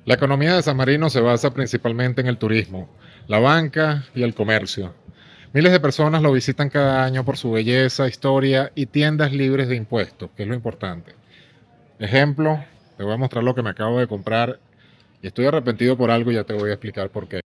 La economía de San Marino se basa principalmente en el turismo, la banca y el comercio. Miles de personas lo visitan cada año por su belleza, historia y tiendas libres de impuestos, que es lo importante. Ejemplo, te voy a mostrar lo que me acabo de comprar y estoy arrepentido por algo y ya te voy a explicar por qué.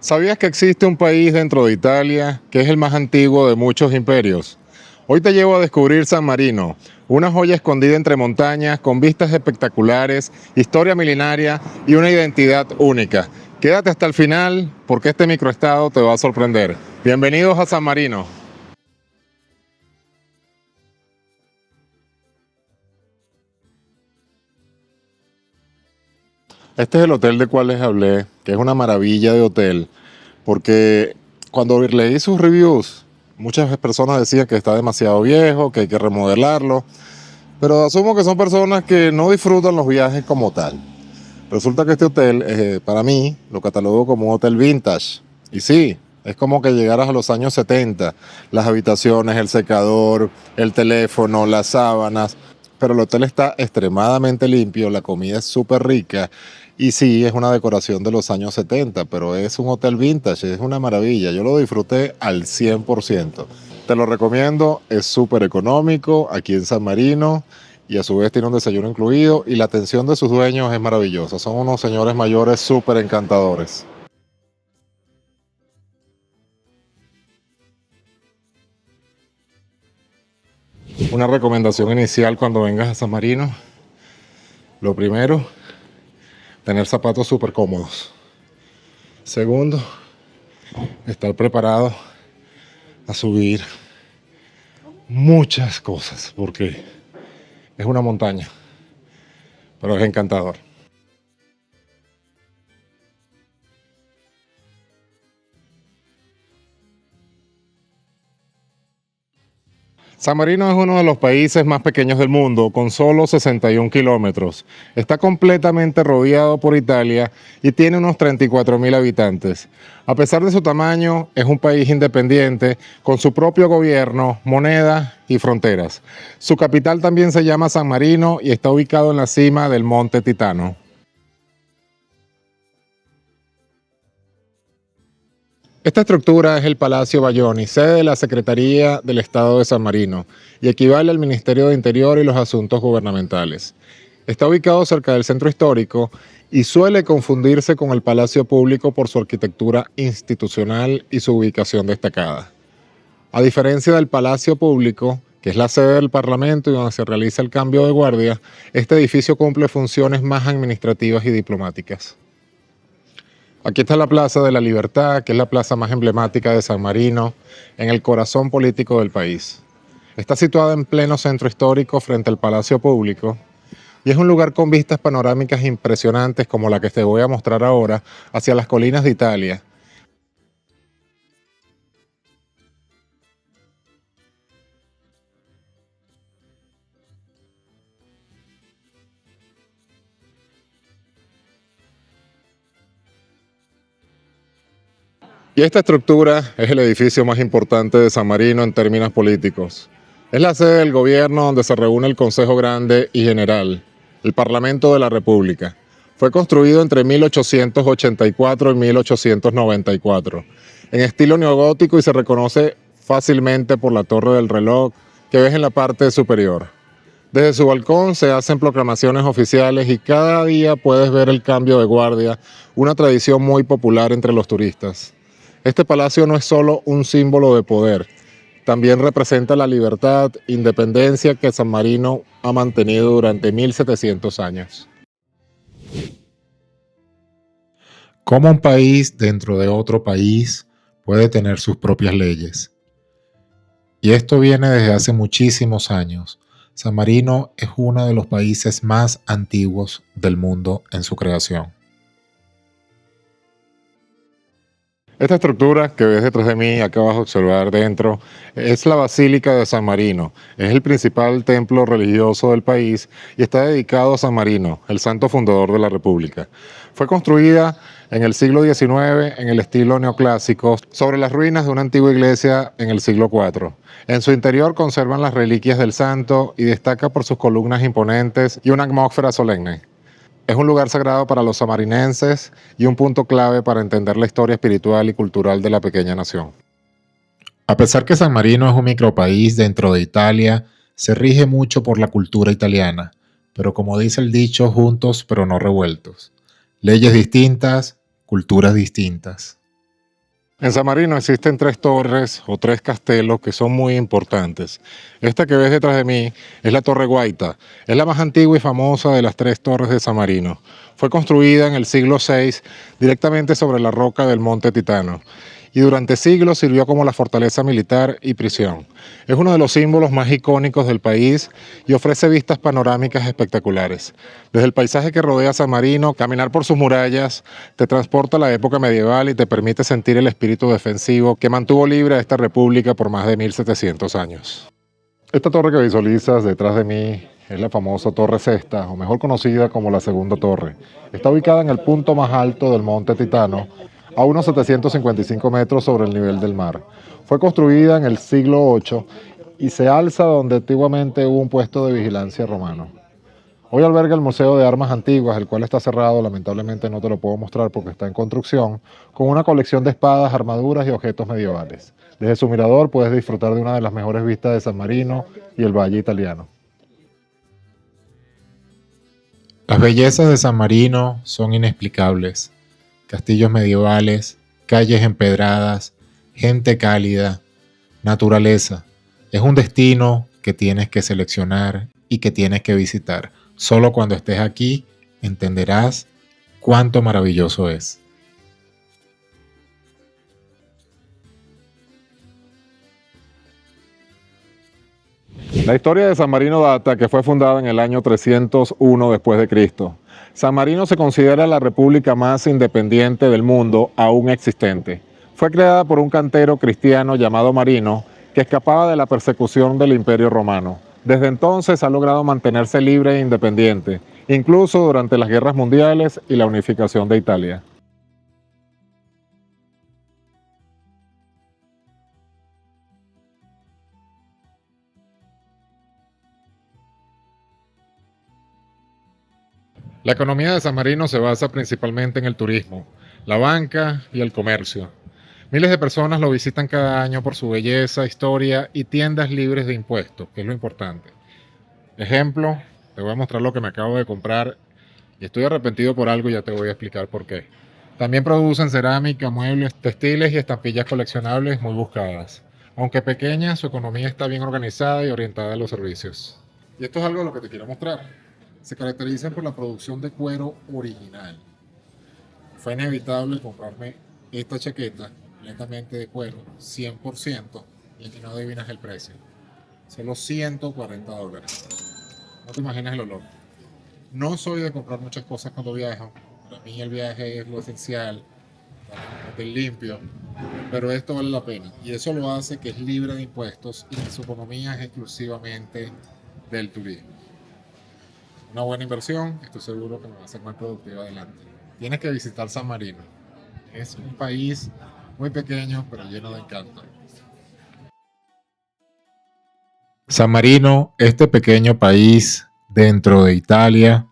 ¿Sabías que existe un país dentro de Italia que es el más antiguo de muchos imperios? Hoy te llevo a descubrir San Marino, una joya escondida entre montañas, con vistas espectaculares, historia milenaria y una identidad única. Quédate hasta el final porque este microestado te va a sorprender. Bienvenidos a San Marino. Este es el hotel del cual les hablé, que es una maravilla de hotel, porque cuando leí sus reviews, muchas personas decían que está demasiado viejo, que hay que remodelarlo, pero asumo que son personas que no disfrutan los viajes como tal. Resulta que este hotel, para mí, lo catalogo como un hotel vintage. Y sí, es como que llegaras a los años 70, las habitaciones, el secador, el teléfono, las sábanas, pero el hotel está extremadamente limpio, la comida es súper rica y sí, es una decoración de los años 70, pero es un hotel vintage, es una maravilla. Yo lo disfruté al 100%. Te lo recomiendo, es súper económico aquí en San Marino y a su vez tiene un desayuno incluido y la atención de sus dueños es maravillosa. Son unos señores mayores súper encantadores. Una recomendación inicial cuando vengas a San Marino, lo primero, tener zapatos súper cómodos. Segundo, estar preparado a subir muchas cosas porque es una montaña, pero es encantador. San Marino es uno de los países más pequeños del mundo, con solo 61 kilómetros. Está completamente rodeado por Italia y tiene unos 34.000 habitantes. A pesar de su tamaño, es un país independiente, con su propio gobierno, moneda y fronteras. Su capital también se llama San Marino y está ubicado en la cima del Monte Titano. Esta estructura es el Palacio Bayoni, sede de la Secretaría del Estado de San Marino, y equivale al Ministerio de Interior y los Asuntos Gubernamentales. Está ubicado cerca del centro histórico y suele confundirse con el Palacio Público por su arquitectura institucional y su ubicación destacada. A diferencia del Palacio Público, que es la sede del Parlamento y donde se realiza el cambio de guardia, este edificio cumple funciones más administrativas y diplomáticas. Aquí está la Plaza de la Libertad, que es la plaza más emblemática de San Marino, en el corazón político del país. Está situada en pleno centro histórico frente al Palacio Público y es un lugar con vistas panorámicas impresionantes como la que te voy a mostrar ahora hacia las colinas de Italia. Y esta estructura es el edificio más importante de San Marino en términos políticos. Es la sede del gobierno donde se reúne el Consejo Grande y General, el Parlamento de la República. Fue construido entre 1884 y 1894, en estilo neogótico y se reconoce fácilmente por la torre del reloj que ves en la parte superior. Desde su balcón se hacen proclamaciones oficiales y cada día puedes ver el cambio de guardia, una tradición muy popular entre los turistas. Este palacio no es solo un símbolo de poder, también representa la libertad, independencia que San Marino ha mantenido durante 1700 años. ¿Cómo un país dentro de otro país puede tener sus propias leyes? Y esto viene desde hace muchísimos años. San Marino es uno de los países más antiguos del mundo en su creación. Esta estructura que ves detrás de mí, acá vas a observar dentro, es la Basílica de San Marino. Es el principal templo religioso del país y está dedicado a San Marino, el santo fundador de la República. Fue construida en el siglo XIX en el estilo neoclásico sobre las ruinas de una antigua iglesia en el siglo IV. En su interior conservan las reliquias del santo y destaca por sus columnas imponentes y una atmósfera solemne. Es un lugar sagrado para los samarinenses y un punto clave para entender la historia espiritual y cultural de la pequeña nación. A pesar que San Marino es un micropaís dentro de Italia, se rige mucho por la cultura italiana, pero como dice el dicho, juntos pero no revueltos. Leyes distintas, culturas distintas. En San Marino existen 3 torres o 3 castelos que son muy importantes. Esta que ves detrás de mí es la Torre Guaita. Es la más antigua y famosa de las 3 torres de San Marino. Fue construida en el siglo VI directamente sobre la roca del Monte Titano y durante siglos sirvió como la fortaleza militar y prisión. Es uno de los símbolos más icónicos del país y ofrece vistas panorámicas espectaculares. Desde el paisaje que rodea San Marino, caminar por sus murallas te transporta a la época medieval y te permite sentir el espíritu defensivo que mantuvo libre a esta república por más de 1700 años. Esta torre que visualizas detrás de mí es la famosa Torre Sesta, o mejor conocida como la Segunda Torre. Está ubicada en el punto más alto del Monte Titano, a unos 755 metros sobre el nivel del mar. Fue construida en el siglo VIII y se alza donde antiguamente hubo un puesto de vigilancia romano. Hoy alberga el Museo de Armas Antiguas, el cual está cerrado, lamentablemente no te lo puedo mostrar porque está en construcción, con una colección de espadas, armaduras y objetos medievales. Desde su mirador puedes disfrutar de una de las mejores vistas de San Marino y el Valle Italiano. Las bellezas de San Marino son inexplicables. Castillos medievales, calles empedradas, gente cálida, naturaleza. Es un destino que tienes que seleccionar y que tienes que visitar. Solo cuando estés aquí entenderás cuánto maravilloso es. La historia de San Marino data que fue fundada en el año 301 después de Cristo. San Marino se considera la república más independiente del mundo aún existente. Fue creada por un cantero cristiano llamado Marino que escapaba de la persecución del Imperio Romano. Desde entonces ha logrado mantenerse libre e independiente, incluso durante las guerras mundiales y la unificación de Italia. La economía de San Marino se basa principalmente en el turismo, la banca y el comercio. Miles de personas lo visitan cada año por su belleza, historia y tiendas libres de impuestos, que es lo importante. Ejemplo, te voy a mostrar lo que me acabo de comprar y estoy arrepentido por algo y ya te voy a explicar por qué. También producen cerámica, muebles, textiles y estampillas coleccionables muy buscadas. Aunque pequeña, su economía está bien organizada y orientada a los servicios. Y esto es algo de lo que te quiero mostrar. Se caracterizan por la producción de cuero original. Fue inevitable comprarme esta chaqueta completamente de cuero, 100%, y aquí no adivinas el precio. Solo $140. No te imaginas el olor. No soy de comprar muchas cosas cuando viajo. Para mí el viaje es lo esencial, el limpio, pero esto vale la pena. Y eso lo hace que es libre de impuestos y que su economía es exclusivamente del turismo. Una buena inversión, estoy seguro que me va a hacer más productivo adelante. Tienes que visitar San Marino. Es un país muy pequeño, pero lleno de encanto. San Marino, este pequeño país dentro de Italia,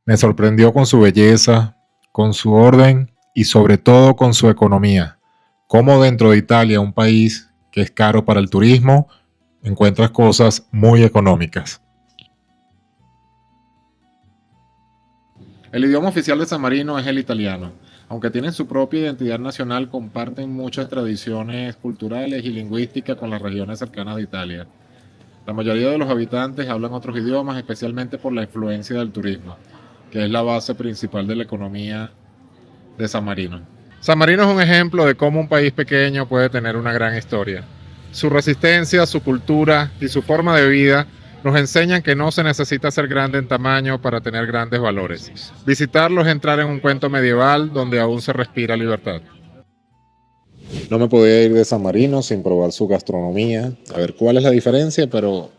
me sorprendió con su belleza, con su orden y sobre todo con su economía. Como dentro de Italia, un país que es caro para el turismo, encuentras cosas muy económicas. El idioma oficial de San Marino es el italiano. Aunque tienen su propia identidad nacional, comparten muchas tradiciones culturales y lingüísticas con las regiones cercanas de Italia. La mayoría de los habitantes hablan otros idiomas, especialmente por la influencia del turismo, que es la base principal de la economía de San Marino. San Marino es un ejemplo de cómo un país pequeño puede tener una gran historia. Su resistencia, su cultura y su forma de vida nos enseñan que no se necesita ser grande en tamaño para tener grandes valores. Visitarlo es entrar en un cuento medieval donde aún se respira libertad. No me podía ir de San Marino sin probar su gastronomía, a ver cuál es la diferencia, pero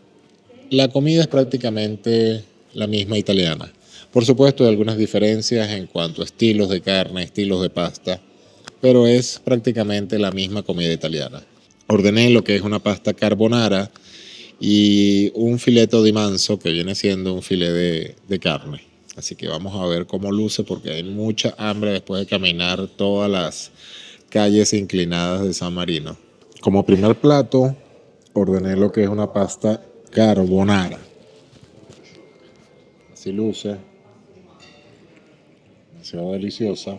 la comida es prácticamente la misma italiana. Por supuesto, hay algunas diferencias en cuanto a estilos de carne, estilos de pasta, pero es prácticamente la misma comida italiana. Ordené lo que es una pasta carbonara y un filetto di manzo, que viene siendo un filé de carne. Así que vamos a ver cómo luce, porque hay mucha hambre después de caminar todas las calles inclinadas de San Marino. Como primer plato, ordené lo que es una pasta carbonara. Así luce, demasiado deliciosa.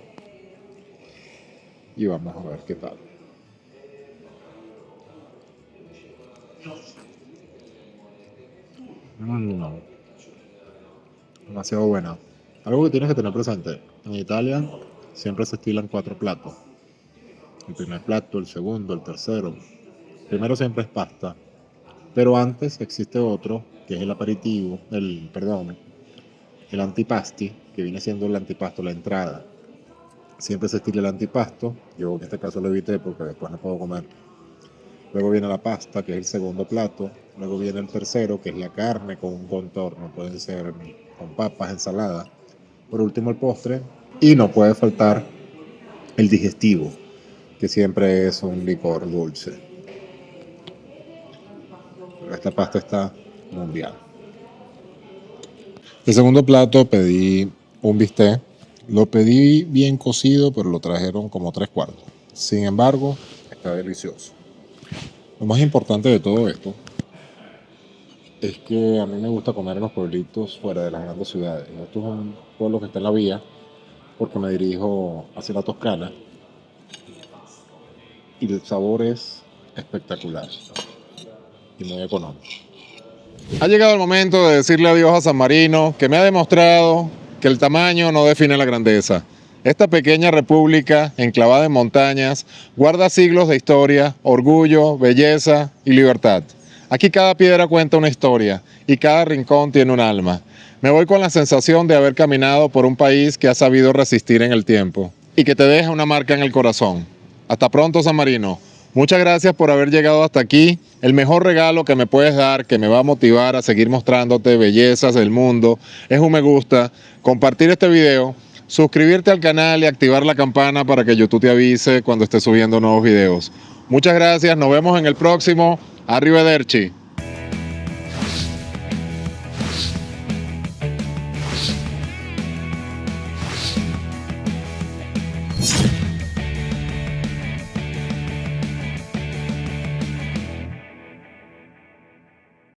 Y vamos a ver qué tal. Demasiado buena. Algo que tienes que tener presente. En Italia siempre se estilan 4 platos. El primer plato, el segundo, el tercero. Primero siempre es pasta. Pero antes existe otro, que es el aperitivo, el antipasti, que viene siendo el antipasto, la entrada. Siempre se estila el antipasto. Yo en este caso lo evité porque después no puedo comer. Luego viene la pasta, que es el segundo plato. Luego viene el tercero, que es la carne con un contorno. Pueden ser con papas, ensalada. Por último, el postre. Y no puede faltar el digestivo, que siempre es un licor dulce. Pero esta pasta está mundial. El segundo plato pedí un bistec. Lo pedí bien cocido, pero lo trajeron como 3/4. Sin embargo, está delicioso. Lo más importante de todo esto es que a mí me gusta comer en los pueblitos fuera de las grandes ciudades. Esto es un pueblo que está en la vía, porque me dirijo hacia la Toscana, y el sabor es espectacular y muy económico. Ha llegado el momento de decirle adiós a San Marino, que me ha demostrado que el tamaño no define la grandeza. Esta pequeña república, enclavada en montañas, guarda siglos de historia, orgullo, belleza y libertad. Aquí cada piedra cuenta una historia y cada rincón tiene un alma. Me voy con la sensación de haber caminado por un país que ha sabido resistir en el tiempo y que te deja una marca en el corazón. Hasta pronto, San Marino. Muchas gracias por haber llegado hasta aquí. El mejor regalo que me puedes dar, que me va a motivar a seguir mostrándote bellezas del mundo, es un me gusta, compartir este video, suscribirte al canal y activar la campana para que YouTube te avise cuando esté subiendo nuevos videos. Muchas gracias, nos vemos en el próximo. Arrivederci.